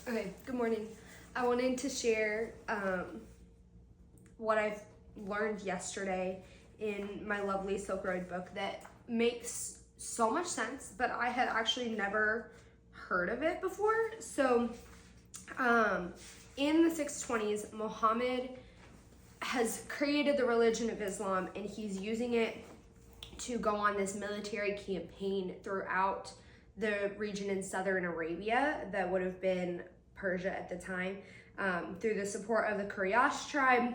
Okay, good morning. I wanted to share what I've learned yesterday in my lovely Silk Road book that makes so much sense, but I had actually never heard of it before. So in the 620s, Muhammad has created the religion of Islam, and he's using it to go on this military campaign throughout the region in southern Arabia that would have been Persia at the time. Through the support of the Quraysh tribe,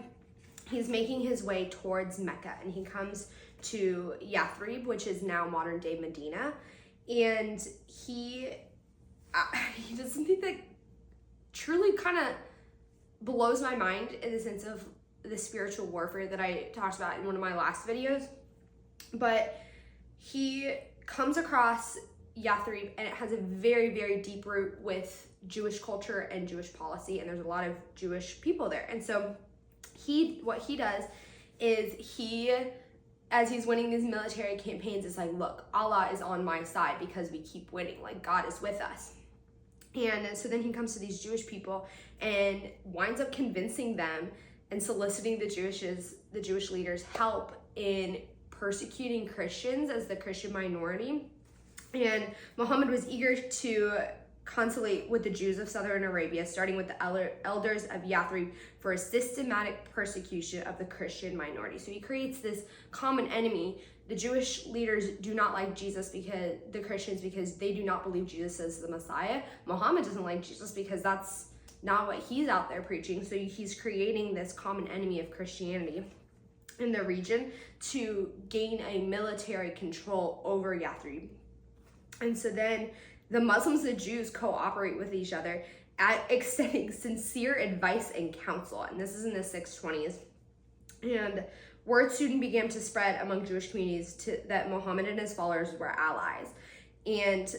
he's making his way towards Mecca, and he comes to Yathrib, which is now modern day Medina, and he does something that truly kind of blows my mind in the sense of the spiritual warfare that I talked about in one of my last videos. But he comes across Yathrib, and it has a very, very deep root with Jewish culture and Jewish policy, and there's a lot of Jewish people there. And so what he does is as he's winning these military campaigns, is like, look, Allah is on my side because we keep winning, like God is with us. And so then he comes to these Jewish people and winds up convincing them and soliciting the Jewish leaders' help in persecuting Christians as the Christian minority. And Muhammad was eager to conciliate with the Jews of southern Arabia, starting with the elders of Yathrib, for a systematic persecution of the Christian minority. So he creates this common enemy. The Jewish leaders do not like Jesus, because the Christians, because they do not believe Jesus is the Messiah. Muhammad doesn't like Jesus because that's not what he's out there preaching. So he's creating this common enemy of Christianity in the region to gain a military control over Yathrib. And so then the Muslims and the Jews cooperate with each other at extending sincere advice and counsel. And this is in the 620s. And word soon began to spread among Jewish communities that Muhammad and his followers were allies. And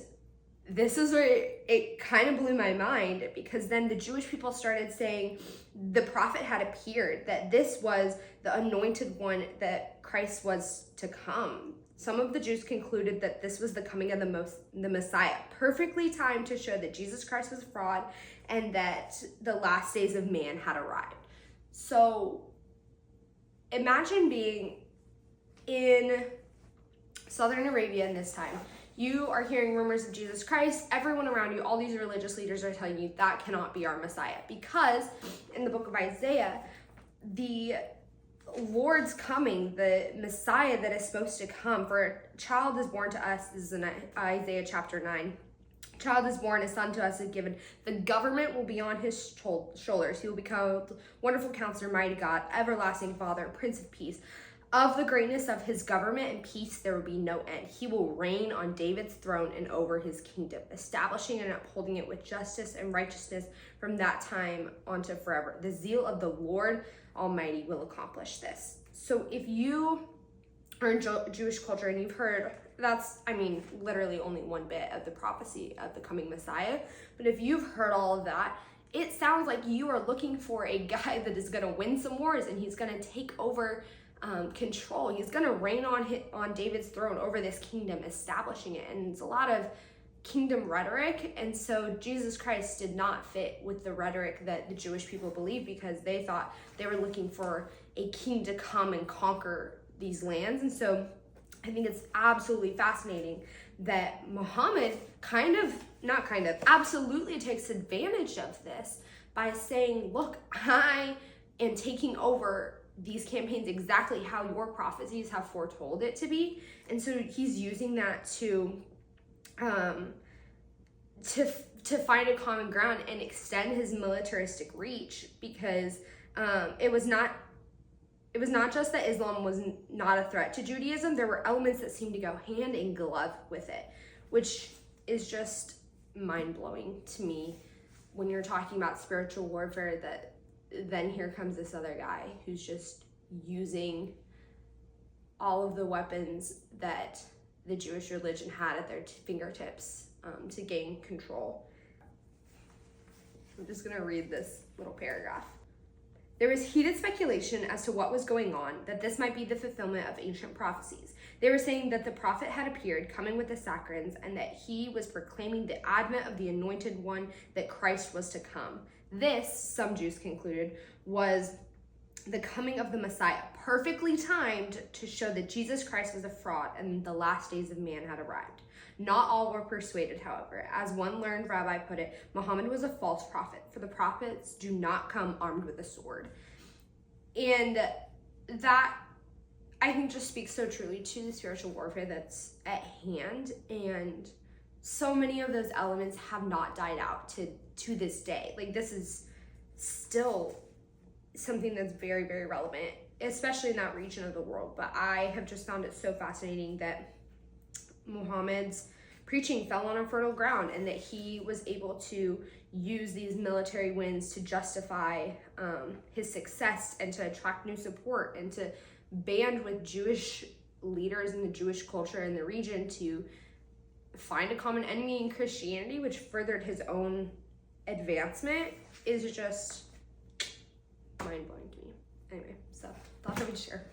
this is where it kind of blew my mind, because then the Jewish people started saying the prophet had appeared, that this was the anointed one, that Christ was to come. Some of the Jews concluded that this was the coming of the Messiah, perfectly timed to show that Jesus Christ was a fraud and that the last days of man had arrived. So imagine being in southern Arabia in this time. You are hearing rumors of Jesus Christ. Everyone around you, all these religious leaders are telling you that cannot be our Messiah, because in the book of Isaiah, the Lord's coming, the Messiah that is supposed to come, for a child is born to us. This is in Isaiah chapter 9. A child is born, a son to us is given. The government will be on his shoulders. He will be called Wonderful Counselor, Mighty God, Everlasting Father, Prince of Peace. Of the greatness of his government and peace there will be no end. He will reign on David's throne and over his kingdom, establishing and upholding it with justice and righteousness from that time on to forever. The zeal of the Lord Almighty will accomplish this. So if you are in Jewish culture and you've heard, literally only one bit of the prophecy of the coming Messiah, but if you've heard all of that, it sounds like you are looking for a guy that is going to win some wars, and he's going to take over control. He's going to reign on David's throne over this kingdom, establishing it. And it's a lot of kingdom rhetoric. And so Jesus Christ did not fit with the rhetoric that the Jewish people believed, because they thought they were looking for a king to come and conquer these lands. And so I think it's absolutely fascinating that Muhammad absolutely takes advantage of this by saying, look, I am taking over these campaigns exactly how your prophecies have foretold it to be. And so he's using that to find a common ground and extend his militaristic reach, because it was not just that Islam was not a threat to Judaism. There were elements that seemed to go hand in glove with it, which is just mind-blowing to me when you're talking about spiritual warfare, that then here comes this other guy who's just using all of the weapons that the Jewish religion had at their fingertips to gain control. I'm just going to read this little paragraph. There was heated speculation as to what was going on, that this might be the fulfillment of ancient prophecies. They were saying that the prophet had appeared, coming with the saccharins, and that he was proclaiming the advent of the anointed one, that Christ was to come. This, some Jews concluded, was the coming of the Messiah, perfectly timed to show that Jesus Christ was a fraud and the last days of man had arrived. Not all were persuaded, however. As one learned rabbi put it, Muhammad was a false prophet, for the prophets do not come armed with a sword. And that, I think, just speaks so truly to the spiritual warfare that's at hand. And so many of those elements have not died out to this day. Like, this is still something that's very, very relevant, especially in that region of the world. But I have just found it so fascinating that Muhammad's preaching fell on a fertile ground, and that he was able to use these military wins to justify his success and to attract new support and to band with Jewish leaders in the Jewish culture in the region to find a common enemy in Christianity, which furthered his own advancement, is just mind-blowing to me. Anyway, so thought I would share.